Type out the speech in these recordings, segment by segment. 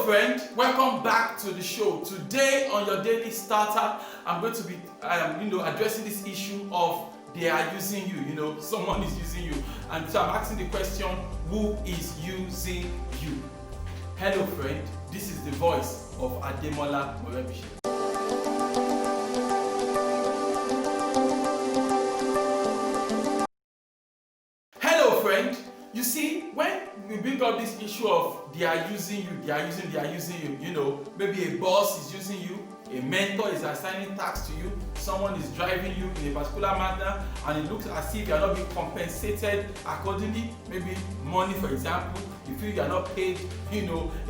friend, welcome back to the show. Today on your daily starter, I'm going to be addressing this issue of they are using you, someone is using you. And so I'm asking the question, who is using you? Hello friend, this is the voice of Ademola Morebise. Hello friend, you see, when we bring up this issue of they are using you, maybe a boss is using you, a mentor is assigning tasks to you, someone is driving you in a particular manner, and it looks as if you are not being compensated accordingly. Maybe money, for example, you feel you are not paid, a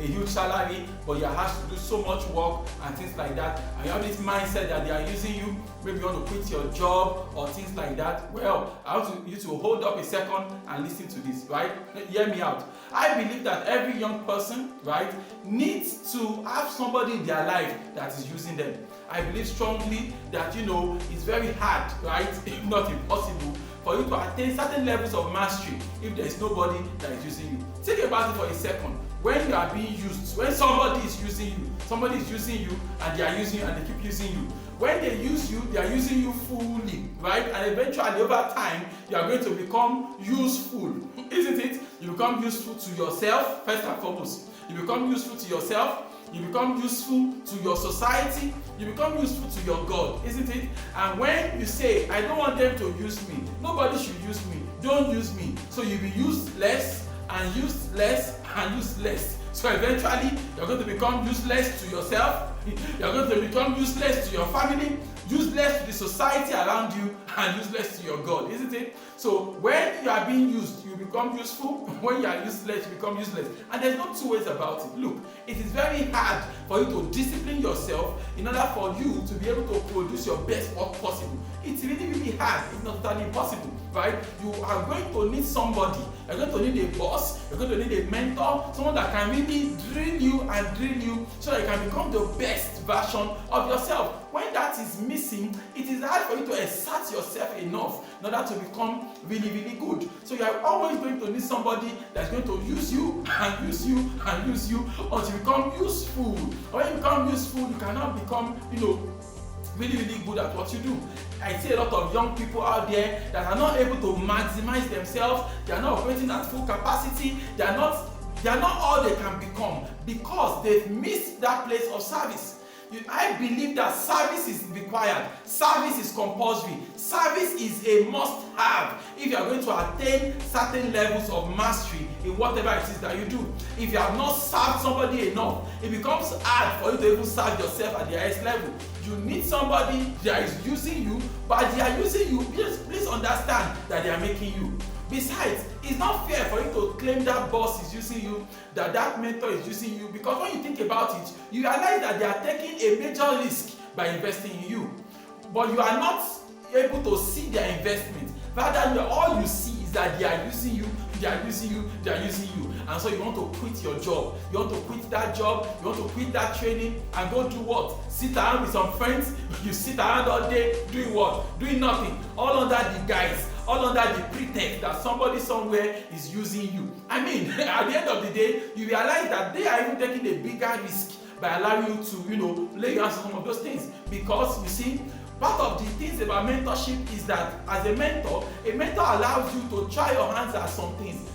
huge salary, but you have to do so much work and things like that, and you have this mindset that they are using you. Maybe you want to quit your job or things like that. Well, I want you to hold up a second and listen to this, right? Hear me out. I believe that every young person, right, needs to have somebody in their life that is using them. I believe strongly that it's very hard, right, if not impossible, for you to attain certain levels of mastery if there is nobody that is using you. Think about it for a second. When you are being used, when somebody is using you and they are using you and they keep using you. When they use you, they are using you fully, right? And eventually over time, you are going to become useful, isn't it? You become useful to yourself, first and foremost. You become useful to yourself. You become useful to your society. You become useful to your God, isn't it? And when you say, I don't want them to use me, nobody should use me, don't use me. So you'll be used less and used less and used less. So eventually, you're going to become useless to yourself, you're going to become useless to your family, useless to the society around you, and useless to your God, isn't it? So when you are being used, you become useful. When you are useless, you become useless. And there's no two ways about it. Look, it is very hard for you to discipline yourself in order for you to be able to produce your best work possible. It's really, really hard. It's not totally impossible, right? You are going to need somebody. You're going to need a boss. You're going to need a mentor, someone that can really drill you so that you can become the best version of yourself. When that is missing, it is hard for you to exert yourself enough in order to become really, really good. So you are always going to need somebody that's going to use you and use you and use you until you become useful. When you become useful, you cannot become, really, really good at what you do. I see a lot of young people out there that are not able to maximize themselves. They are not operating at full capacity. They are not all they can become because they've missed that place of service. I believe that service is required. Service is compulsory. Service is a must-have if you are going to attain certain levels of mastery in whatever it is that you do. If you have not served somebody enough, it becomes hard for you to even serve yourself at the highest level. You need somebody that is using you, but they are using you. Please understand that they are making you. Besides, it's not fair for you to claim that boss is using you, that mentor is using you, because when you think about it, you realize that they are taking a major risk by investing in you. But you are not able to see their investment. Rather, all you see is that they are using you, they are using you, they are using you. And so you want to quit your job. You want to quit that job, you want to quit that training and go do what? Sit around with some friends. You sit around all day doing what? Doing nothing. All under the guise, all under the pretext that somebody somewhere is using you. I mean, at the end of the day, you realize that they are even taking a bigger risk by allowing you to, lay your hands on some of those things. Because you see, part of the things about mentorship is that as a mentor allows you to try your hands at some things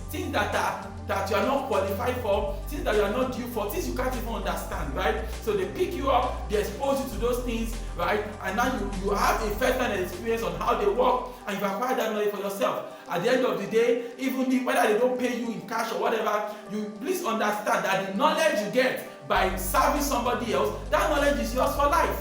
that you are not qualified for, things that you are not due for, things you can't even understand, right? So they pick you up, they expose you to those things, right? And now you have a first-hand experience on how they work, and you acquire that knowledge for yourself. At the end of the day, even if whether they don't pay you in cash or whatever, you please understand that the knowledge you get by serving somebody else, that knowledge is yours for life.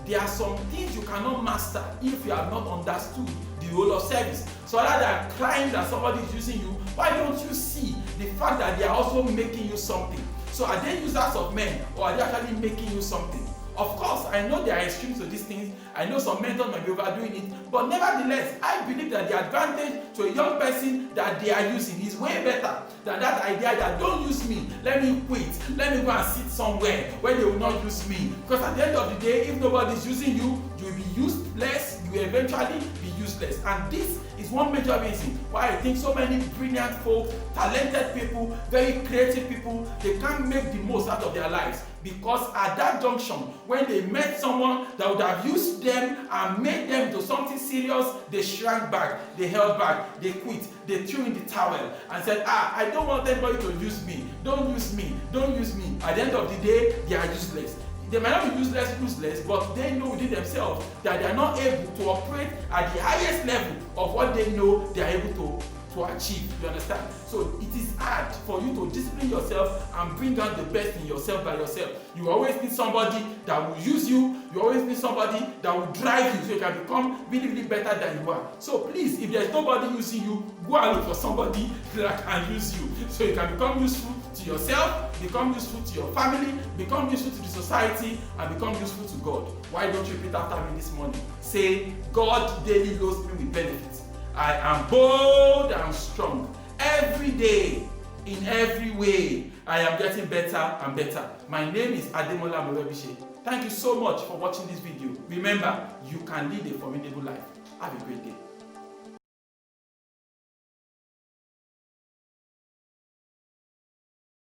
There are some things you cannot master if you have not understood the role of service. So rather than crying that somebody is using you, why don't you see the fact that they are also making you something? So are they users of men, or are they actually making you something? Of course, I know there are extremes to these things. I know some mentors might be overdoing it, but nevertheless, I believe that the advantage to a young person that they are using is way better than that idea that don't use me, let me quit, let me go and sit somewhere where they will not use me. Because at the end of the day, if nobody is using you, You will be useless, you will eventually be useless. And this is one major reason why I think so many brilliant folks, talented people, very creative people, they can't make the most out of their lives. Because at that junction, when they met someone that would have used them and made them do something serious, they shrank back, they held back, they quit, they threw in the towel and said, I don't want anybody to use me. Don't use me. Don't use me. At the end of the day, they are useless. They might not be useless, but they know within themselves that they are not able to operate at the highest level of what they know they are able to achieve. You understand? So it is hard for you to discipline yourself and bring out the best in yourself by yourself. You always need somebody that will use you. You always need somebody that will drive you so you can become really, really better than you are. So please, if there's nobody using you, go and look for somebody that can use you so you can become useful to yourself, become useful to your family, become useful to the society, and become useful to God. Why don't you repeat after me this morning? Say, God daily loads me with benefits. I am bold and strong. Every day, in every way, I am getting better and better. My name is Ademola Morebise. Thank you so much for watching this video. Remember, you can lead a formidable life. Have a great day.